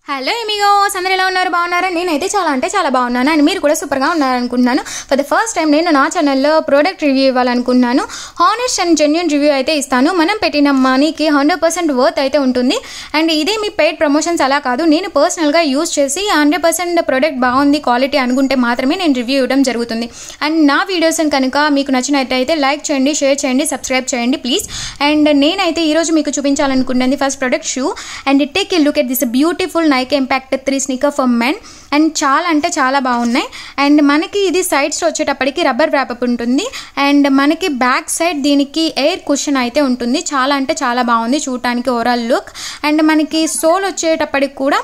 Hello amigos, అందరూ ఎలా ఉన్నారు? బాగున్నారా? నేనైతే చాలా అంటే చాలా బాగున్నాను అండ్ మీరు కూడా సూపర్గా ఉన్నారనుకుంటున్నాను. ఫర్ ద ఫస్ట్ టైం నేను నా ఛానల్లో ప్రోడక్ట్ రివ్యూ ఇవ్వాలనుకుంటున్నాను. హానెస్ట్ అండ్ జెన్యూన్ రివ్యూ అయితే ఇస్తాను. మనం పెట్టిన మనీకి 100% వర్త్ అయితే ఉంటుంది. అండ్ ఇదే మీ పెయిడ్ ప్రమోషన్స్ అలా కాదు. నేను పర్సనల్గా యూజ్ చేసి 100% ప్రోడక్ట్ బాగుంది క్వాలిటీ అనుకుంటే మాత్రమే నేను రివ్యూ ఇవ్వడం జరుగుతుంది. అండ్ నా వీడియోస్ కనుక మీకు నచ్చినట్టయితే లైక్ చేయండి, షేర్ చేయండి, సబ్స్క్రైబ్ చేయండి ప్లీజ్. అండ్ నేనైతే ఈరోజు మీకు చూపించాలనుకుంటుంది first product shoe. And take a look at this beautiful Nike impact 3 sneaker for men. And చాలా అంటే చాలా బాగున్నాయి. అండ్ మనకి ఇది సైడ్స్ వచ్చేటప్పటికి రబ్బర్ వ్రాపప్ ఉంటుంది. అండ్ మనకి బ్యాక్ సైడ్ దీనికి ఎయిర్ కుషన్ అయితే ఉంటుంది. చాలా అంటే చాలా బాగుంది చూడటానికి ఓవరాల్ లుక్. అండ్ మనకి సోల్ వచ్చేటప్పటికి కూడా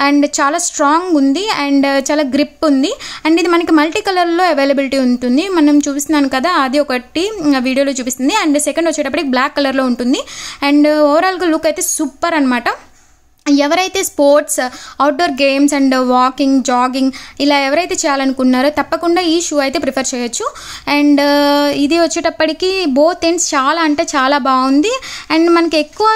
అండ్ చాలా స్ట్రాంగ్ ఉంది అండ్ చాలా గ్రిప్ ఉంది. అండ్ ఇది మనకి మల్టీ కలర్లో అవైలబిలిటీ ఉంటుంది. మనం చూపిస్తున్నాను కదా, అది ఒకటి వీడియోలో చూపిస్తుంది. అండ్ సెకండ్ వచ్చేటప్పటికి బ్లాక్ కలర్లో ఉంటుంది. అండ్ ఓవరాల్గా లుక్ అయితే సూపర్ అనమాట. ఎవరైతే sports, outdoor games and walking, jogging ఇలా ఎవరైతే చేయాలనుకున్నారో తప్పకుండా ఈ షూ అయితే ప్రిఫర్ చేయొచ్చు. అండ్ ఇది వచ్చేటప్పటికి బోత్ ఎండ్స్ చాలా అంటే చాలా బాగుంది. అండ్ మనకి ఎక్కువ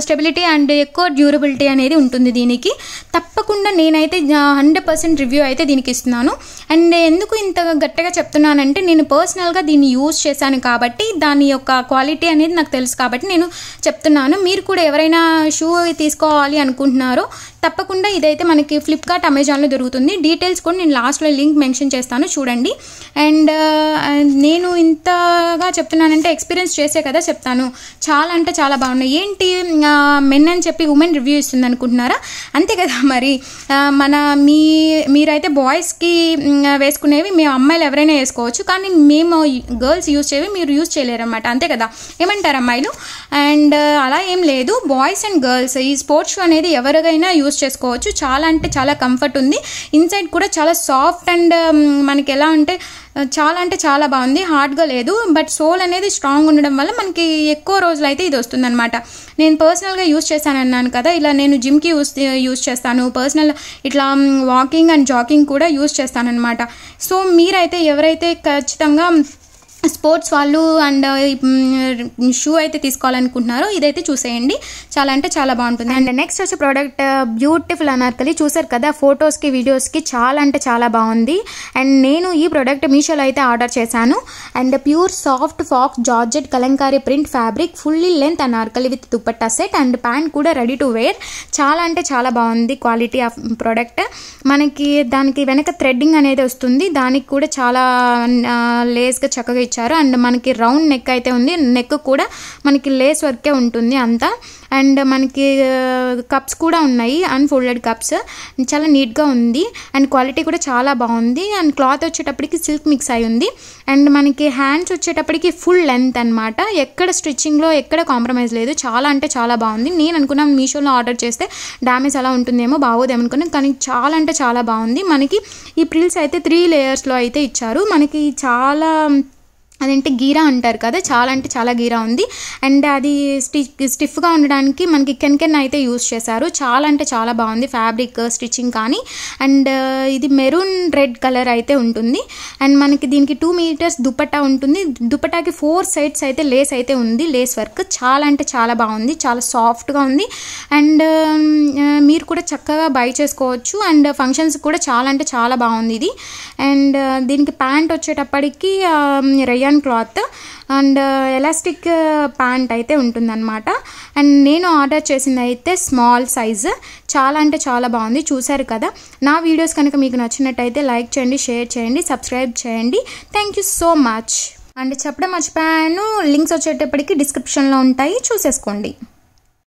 స్టెబిలిటీ అండ్ ఎక్కువ డ్యూరబిలిటీ అనేది ఉంటుంది దీనికి. తప్పకుండా నేనైతే 100% రివ్యూ అయితే దీనికి ఇస్తున్నాను. అండ్ ఎందుకు ఇంత గట్టిగా చెప్తున్నానంటే నేను పర్సనల్గా దీన్ని యూజ్ చేశాను కాబట్టి దాని యొక్క క్వాలిటీ అనేది నాకు తెలుసు కాబట్టి నేను చెప్తున్నాను. మీరు కూడా ఎవరైనా షూ తీసుకోవాలి అనుకుంటున్నారో తప్పకుండా ఇదైతే మనకి ఫ్లిప్కార్ట్, అమెజాన్లో దొరుకుతుంది. డీటెయిల్స్ కూడా నేను లాస్ట్లో లింక్ మెన్షన్ చేస్తాను చూడండి. అండ్ నేను ఇంతగా చెప్తున్నానంటే ఎక్స్పీరియన్స్ చేసే కదా చెప్తాను. చాలా అంటే చాలా బాగున్నాయి. ఏంటి మెన్ అని చెప్పి ఉమెన్ రివ్యూ ఇస్తుంది అనుకుంటున్నారా? అంతే కదా మరి. మీరైతే బాయ్స్కి వేసుకునేవి మేము అమ్మాయిలు ఎవరైనా వేసుకోవచ్చు, కానీ మేము గర్ల్స్ యూజ్ చేవి మీరు యూజ్ చేయలేరు అనమాట. అంతే కదా, ఏమంటారు అమ్మాయిలు? అండ్ అలా ఏం లేదు, బాయ్స్ అండ్ గర్ల్స్ ఈ స్పోర్ట్స్ షూ అనేది ఎవరికైనా యూజ్ చేసుకోవచ్చు. చాలా అంటే చాలా కంఫర్ట్ ఉంది. ఇన్సైడ్ కూడా చాలా సాఫ్ట్ అండ్ మనకి ఎలా అంటే చాలా అంటే చాలా బాగుంది. హార్డ్గా లేదు, బట్ సోల్ అనేది స్ట్రాంగ్ ఉండడం వల్ల మనకి ఎక్కువ రోజులు అయితే ఇది వస్తుంది అనమాట. నేను పర్సనల్గా యూజ్ చేశాను అన్నాను కదా, ఇలా నేను జిమ్కి యూజ్ చేస్తాను. పర్సనల్ ఇట్లా వాకింగ్ అండ్ జాగింగ్ కూడా యూజ్ చేస్తాను అనమాట. సో మీరైతే ఎవరైతే ఖచ్చితంగా స్పోర్ట్స్ వాళ్ళు అండ్ షూ అయితే తీసుకోవాలనుకుంటున్నారో ఇదైతే చూసేయండి. చాలా అంటే చాలా బాగుంటుంది. అండ్ నెక్స్ట్ వచ్చే ప్రోడక్ట్ బ్యూటిఫుల్ అనార్కలి. చూసారు కదా, ఫొటోస్కి వీడియోస్కి చాలా అంటే చాలా బాగుంది. అండ్ నేను ఈ ప్రోడక్ట్ మీషోలో అయితే ఆర్డర్ చేశాను. And pure soft faux georgette kalamkari print fabric, fully length anarkali with dupatta set and pant కూడా రెడీ టు వేర్. చాలా అంటే చాలా బాగుంది క్వాలిటీ ఆఫ్ ప్రోడక్ట్. మనకి దానికి వెనక థ్రెడ్డింగ్ అనేది వస్తుంది. దానికి కూడా చాలా లేస్గా చక్కగా ఇచ్చారు. అండ్ మనకి రౌండ్ నెక్ అయితే ఉంది. నెక్ కూడా మనకి లేస్ వర్కే ఉంటుంది అంతా. అండ్ మనకి కప్స్ కూడా ఉన్నాయి, అన్ఫోల్డెడ్ కప్స్. చాలా నీట్గా ఉంది అండ్ క్వాలిటీ కూడా చాలా బాగుంది. అండ్ క్లాత్ వచ్చేటప్పటికి సిల్క్ మిక్స్ అయి ఉంది. అండ్ మనకి హ్యాండ్స్ వచ్చేటప్పటికి ఫుల్ లెంత్ అనమాట. ఎక్కడ స్టిచ్చింగ్లో ఎక్కడ కాంప్రమైజ్ లేదు. చాలా అంటే చాలా బాగుంది. నేను అనుకున్నాను మీషోలో ఆర్డర్ చేస్తే డ్యామేజ్ అలా ఉంటుందేమో, బాగోదేమనుకున్నాను, కానీ చాలా అంటే చాలా బాగుంది. మనకి ఈ ప్రిల్స్ అయితే 3 లేయర్స్లో అయితే ఇచ్చారు. మనకి చాలా అదేంటి గీరా అంటారు కదా, చాలా అంటే చాలా గీరా ఉంది. అండ్ అది స్టిఫ్గా ఉండడానికి మనకి కెన్ అయితే యూజ్ చేశారు. చాలా అంటే చాలా బాగుంది ఫ్యాబ్రిక్, స్టిచ్చింగ్ కానీ. అండ్ ఇది మెరూన్ రెడ్ కలర్ అయితే ఉంటుంది. అండ్ మనకి దీనికి 2 మీటర్స్ దుపట్టా ఉంటుంది. దుపట్టాకి 4 సైడ్స్ అయితే లేస్ అయితే ఉంది, లేస్ వర్క్. చాలా అంటే చాలా బాగుంది, చాలా సాఫ్ట్గా ఉంది. అండ్ మీరు కూడా చక్కగా బై చేసుకోవచ్చు. అండ్ ఫంక్షన్స్ కూడా చాలా అంటే చాలా బాగుంది ఇది. అండ్ దీనికి ప్యాంట్ వచ్చేటప్పటికి rayon cloth and elastic pant అయితే ఉంటుందన్నమాట. అండ్ నేను ఆర్డర్ చేసింది అయితే స్మాల్ సైజ్. చాలా అంటే చాలా బాగుంది. చూసారు కదా, నా వీడియోస్ కనుక మీకు నచ్చినట్టయితే లైక్ చేయండి, షేర్ చేయండి, సబ్స్క్రైబ్ చేయండి. Thank you so much. And చెప్పడం మర్చిపోయాను, లింక్స్ వచ్చేటప్పటికి డిస్క్రిప్షన్లో ఉంటాయి, చూసేసుకోండి.